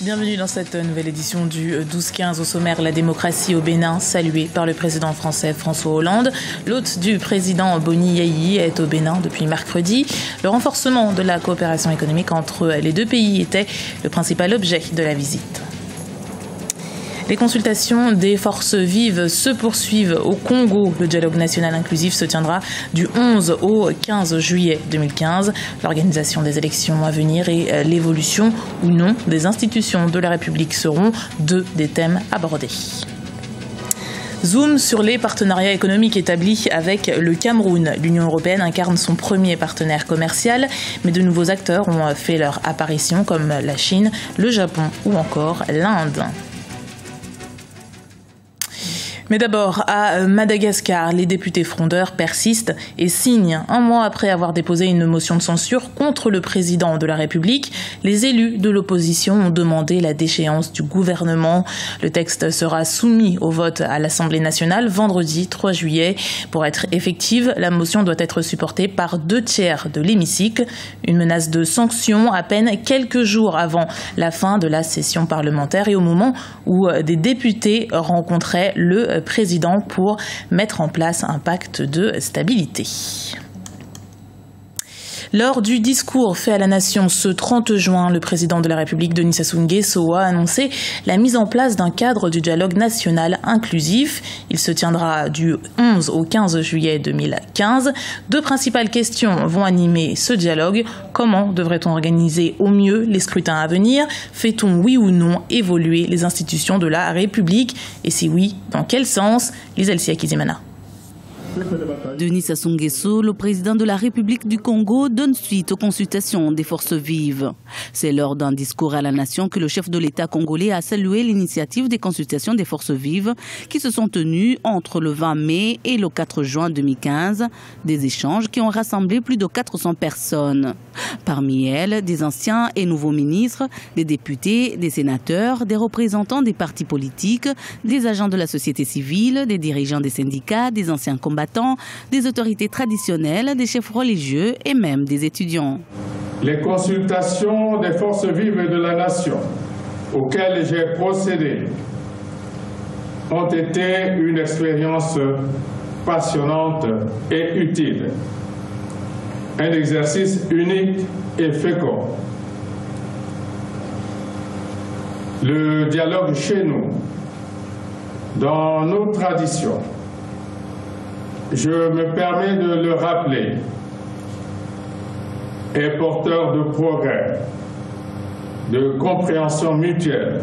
Bienvenue dans cette nouvelle édition du 12-15. Au sommaire, la démocratie au Bénin, saluée par le président français François Hollande. L'hôte du président Boni Yayi est au Bénin depuis mercredi. Le renforcement de la coopération économique entre les deux pays était le principal objet de la visite. Les consultations des forces vives se poursuivent au Congo. Le dialogue national inclusif se tiendra du 11 au 15 juillet 2015. L'organisation des élections à venir et l'évolution ou non des institutions de la République seront deux des thèmes abordés. Zoom sur les partenariats économiques établis avec le Cameroun. L'Union européenne incarne son premier partenaire commercial, mais de nouveaux acteurs ont fait leur apparition comme la Chine, le Japon ou encore l'Inde. Mais d'abord, à Madagascar, les députés frondeurs persistent et signent. Un mois après avoir déposé une motion de censure contre le président de la République, les élus de l'opposition ont demandé la déchéance du gouvernement. Le texte sera soumis au vote à l'Assemblée nationale vendredi 3 juillet. Pour être effective, la motion doit être supportée par 2/3 de l'hémicycle. Une menace de sanction à peine quelques jours avant la fin de la session parlementaire et au moment où des députés rencontraient le président pour mettre en place un pacte de stabilité. Lors du discours fait à la nation ce 30 juin, le président de la République, Denis Sassou Nguesso, a annoncé la mise en place d'un cadre du dialogue national inclusif. Il se tiendra du 11 au 15 juillet 2015. Deux principales questions vont animer ce dialogue. Comment devrait-on organiser au mieux les scrutins à venir? Fait-on, oui ou non, évoluer les institutions de la République? Et si oui, dans quel sens? Lizelsia Kizimana. Denis Sassou Nguesso, le président de la République du Congo, donne suite aux consultations des forces vives. C'est lors d'un discours à la nation que le chef de l'État congolais a salué l'initiative des consultations des forces vives qui se sont tenues entre le 20 mai et le 4 juin 2015. Des échanges qui ont rassemblé plus de 400 personnes. Parmi elles, des anciens et nouveaux ministres, des députés, des sénateurs, des représentants des partis politiques, des agents de la société civile, des dirigeants des syndicats, des anciens combattants, des autorités traditionnelles, des chefs religieux et même des étudiants. Les consultations des forces vives de la nation auxquelles j'ai procédé ont été une expérience passionnante et utile. Un exercice unique et fécond. Le dialogue chez nous, dans nos traditions, je me permets de le rappeler, est porteur de progrès, de compréhension mutuelle,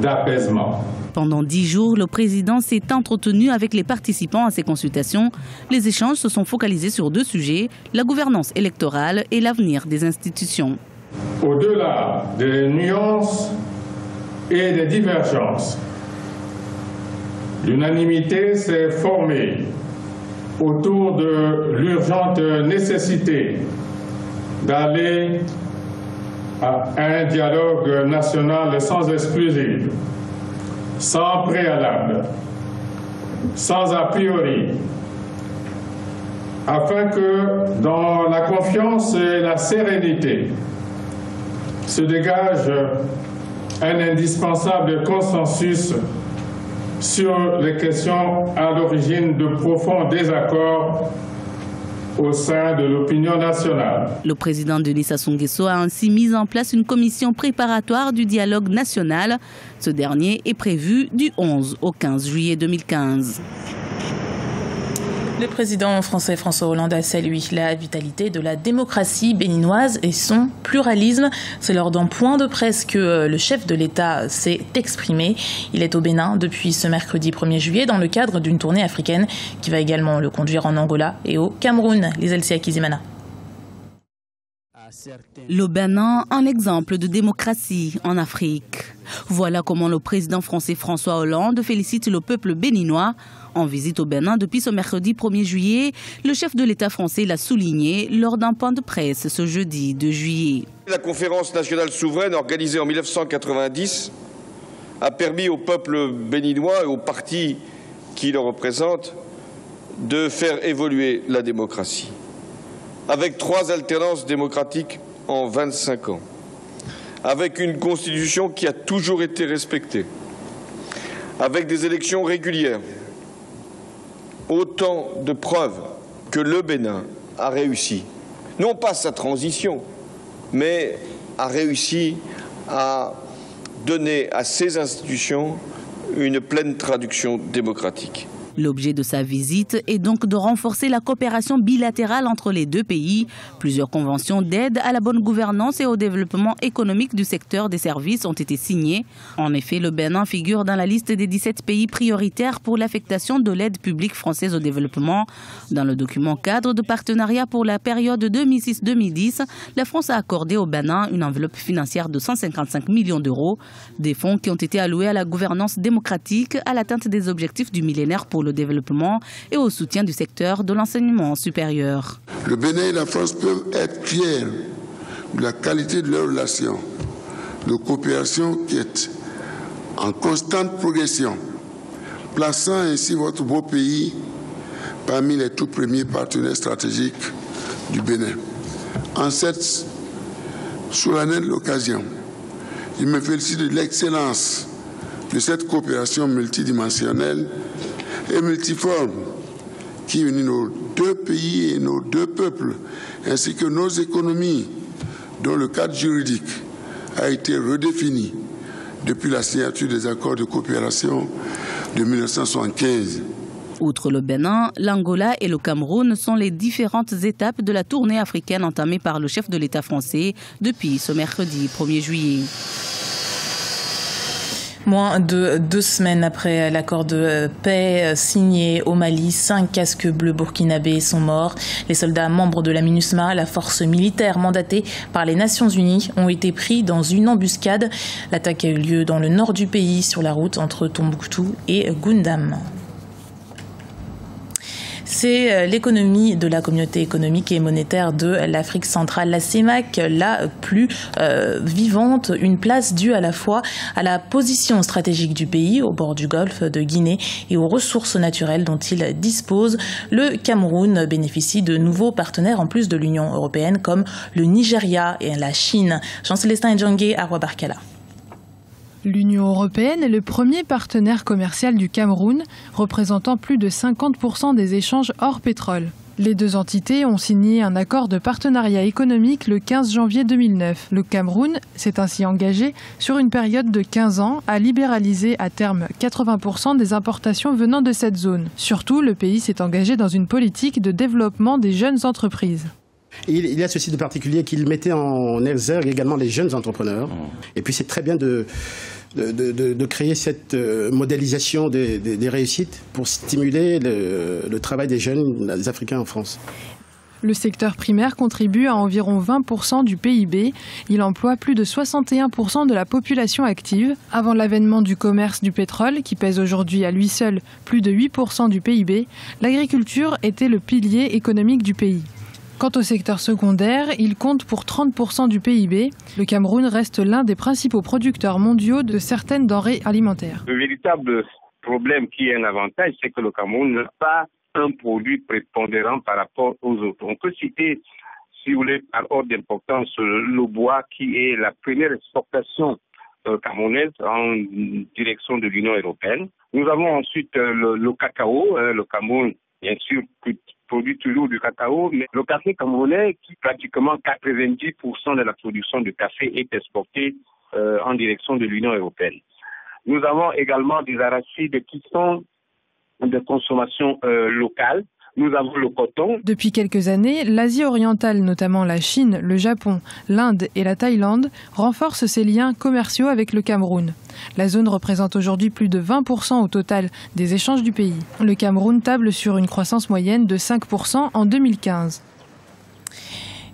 d'apaisement. Pendant 10 jours, le président s'est entretenu avec les participants à ces consultations. Les échanges se sont focalisés sur deux sujets, la gouvernance électorale et l'avenir des institutions. Au-delà des nuances et des divergences, l'unanimité s'est formée autour de l'urgente nécessité d'aller à un dialogue national sans exclusive, sans préalable, sans a priori, afin que dans la confiance et la sérénité se dégage un indispensable consensus sur les questions à l'origine de profonds désaccords au sein de l'opinion nationale. Le président Denis Sassou Nguesso a ainsi mis en place une commission préparatoire du dialogue national. Ce dernier est prévu du 11 au 15 juillet 2015. Le président français François Hollande a salué la vitalité de la démocratie béninoise et son pluralisme. C'est lors d'un point de presse que le chef de l'État s'est exprimé. Il est au Bénin depuis ce mercredi 1er juillet dans le cadre d'une tournée africaine qui va également le conduire en Angola et au Cameroun. Lizelsia Kizimana. Le Bénin, un exemple de démocratie en Afrique. Voilà comment le président français François Hollande félicite le peuple béninois. En visite au Bénin depuis ce mercredi 1er juillet, le chef de l'État français l'a souligné lors d'un point de presse ce jeudi 2 juillet. La conférence nationale souveraine organisée en 1990 a permis au peuple béninois et aux partis qui le représentent de faire évoluer la démocratie. Avec 3 alternances démocratiques en 25 ans. avec une constitution qui a toujours été respectée, avec des élections régulières. Autant de preuves que le Bénin a réussi, non pas sa transition, mais a réussi à donner à ses institutions une pleine traduction démocratique. L'objet de sa visite est donc de renforcer la coopération bilatérale entre les deux pays. Plusieurs conventions d'aide à la bonne gouvernance et au développement économique du secteur des services ont été signées. En effet, le Bénin figure dans la liste des 17 pays prioritaires pour l'affectation de l'aide publique française au développement. Dans le document cadre de partenariat pour la période 2006-2010, la France a accordé au Bénin une enveloppe financière de 155 millions d'euros, des fonds qui ont été alloués à la gouvernance démocratique, à l'atteinte des objectifs du millénaire pour le développement et au soutien du secteur de l'enseignement supérieur. Le Bénin et la France peuvent être fiers de la qualité de leurs relations de coopération qui est en constante progression, plaçant ainsi votre beau pays parmi les tout premiers partenaires stratégiques du Bénin. En cette solennelle occasion, je me félicite de l'excellence de cette coopération multidimensionnelle et multiforme qui unit nos deux pays et nos deux peuples, ainsi que nos économies, dont le cadre juridique a été redéfini depuis la signature des accords de coopération de 1975. Outre le Bénin, l'Angola et le Cameroun sont les différentes étapes de la tournée africaine entamée par le chef de l'État français depuis ce mercredi 1er juillet. Moins de 2 semaines après l'accord de paix signé au Mali, 5 casques bleus burkinabés sont morts. Les soldats membres de la MINUSMA, la force militaire mandatée par les Nations Unies, ont été pris dans une embuscade. L'attaque a eu lieu dans le nord du pays, sur la route entre Tombouctou et Goundam. C'est l'économie de la communauté économique et monétaire de l'Afrique centrale, la CEMAC, la plus vivante, une place due à la fois à la position stratégique du pays au bord du golfe de Guinée et aux ressources naturelles dont il dispose. Le Cameroun bénéficie de nouveaux partenaires en plus de l'Union européenne comme le Nigeria et la Chine. Jean-Célestin Edjangé à Roi-Barkala. L'Union européenne est le premier partenaire commercial du Cameroun, représentant plus de 50% des échanges hors pétrole. Les deux entités ont signé un accord de partenariat économique le 15 janvier 2009. Le Cameroun s'est ainsi engagé sur une période de 15 ans à libéraliser à terme 80% des importations venant de cette zone. Surtout, le pays s'est engagé dans une politique de développement des jeunes entreprises. Il y a ceci de particulier qu'il mettait en exergue également les jeunes entrepreneurs. Et puis c'est très bien de créer cette modélisation des réussites pour stimuler le travail des jeunes des Africains en France. Le secteur primaire contribue à environ 20% du PIB. Il emploie plus de 61% de la population active. Avant l'avènement du commerce du pétrole, qui pèse aujourd'hui à lui seul plus de 8% du PIB, l'agriculture était le pilier économique du pays. Quant au secteur secondaire, il compte pour 30% du PIB. Le Cameroun reste l'un des principaux producteurs mondiaux de certaines denrées alimentaires. Le véritable problème qui est un avantage, c'est que le Cameroun n'a pas un produit prépondérant par rapport aux autres. On peut citer, si vous voulez, par ordre d'importance, le bois qui est la première exportation camerounaise en direction de l'Union européenne. Nous avons ensuite le cacao. Le Cameroun, bien sûr, produit toujours du cacao, mais le café camerounais, qui pratiquement 90% de la production de café est exportée en direction de l'Union européenne. Nous avons également des arachides qui sont de consommation locale. Nous avons le coton. Depuis quelques années, l'Asie orientale, notamment la Chine, le Japon, l'Inde et la Thaïlande, renforcent ses liens commerciaux avec le Cameroun. La zone représente aujourd'hui plus de 20% au total des échanges du pays. Le Cameroun table sur une croissance moyenne de 5% en 2015.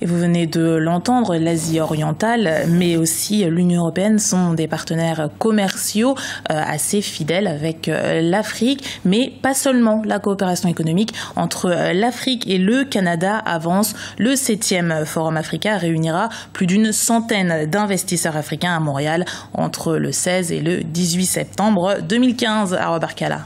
Et vous venez de l'entendre, l'Asie orientale, mais aussi l'Union européenne sont des partenaires commerciaux assez fidèles avec l'Afrique, mais pas seulement. La coopération économique entre l'Afrique et le Canada avance. Le 7e Forum africain réunira plus d'une centaine d'investisseurs africains à Montréal entre le 16 et le 18 septembre 2015 à Roi-Barkala.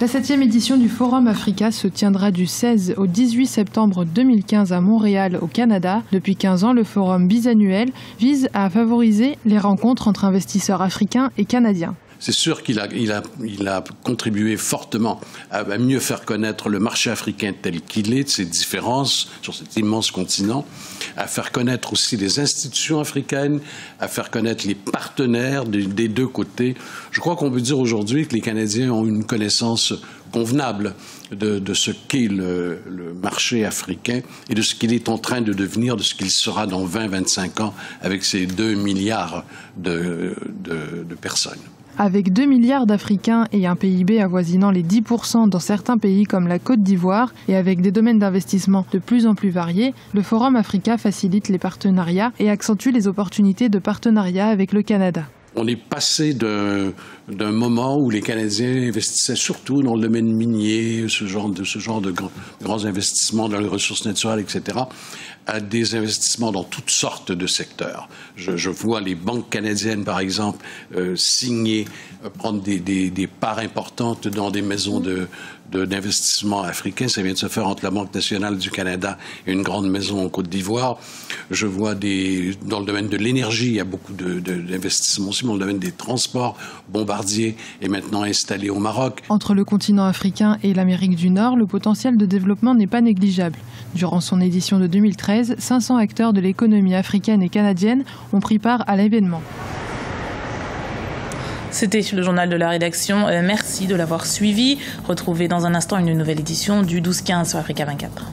La 7e édition du Forum Africa se tiendra du 16 au 18 septembre 2015 à Montréal, au Canada. Depuis 15 ans, le forum bisannuel vise à favoriser les rencontres entre investisseurs africains et canadiens. C'est sûr qu'il a contribué fortement à mieux faire connaître le marché africain tel qu'il est, de ses différences sur cet immense continent, à faire connaître aussi les institutions africaines, à faire connaître les partenaires des deux côtés. Je crois qu'on peut dire aujourd'hui que les Canadiens ont une connaissance convenable de ce qu'est le marché africain et de ce qu'il est en train de devenir, de ce qu'il sera dans 20-25 ans avec ses 2 milliards de personnes. Avec 2 milliards d'Africains et un PIB avoisinant les 10% dans certains pays comme la Côte d'Ivoire et avec des domaines d'investissement de plus en plus variés, le Forum Africa facilite les partenariats et accentue les opportunités de partenariat avec le Canada. On est passé d'un moment où les Canadiens investissaient surtout dans le domaine minier, ce genre de grands investissements dans les ressources naturelles, etc., à des investissements dans toutes sortes de secteurs. Je vois les banques canadiennes, par exemple, signer, prendre des parts importantes dans des maisons d'investissement africains. Ça vient de se faire entre la Banque nationale du Canada et une grande maison en Côte d'Ivoire. Je vois dans le domaine de l'énergie, il y a beaucoup d'investissements aussi, mais dans le domaine des transports, Bombardier est maintenant installé au Maroc. Entre le continent africain et l'Amérique du Nord, le potentiel de développement n'est pas négligeable. Durant son édition de 2013, 500 acteurs de l'économie africaine et canadienne ont pris part à l'événement. C'était le journal de la rédaction. Merci de l'avoir suivi. Retrouvez dans un instant une nouvelle édition du 12-15 sur Africa 24.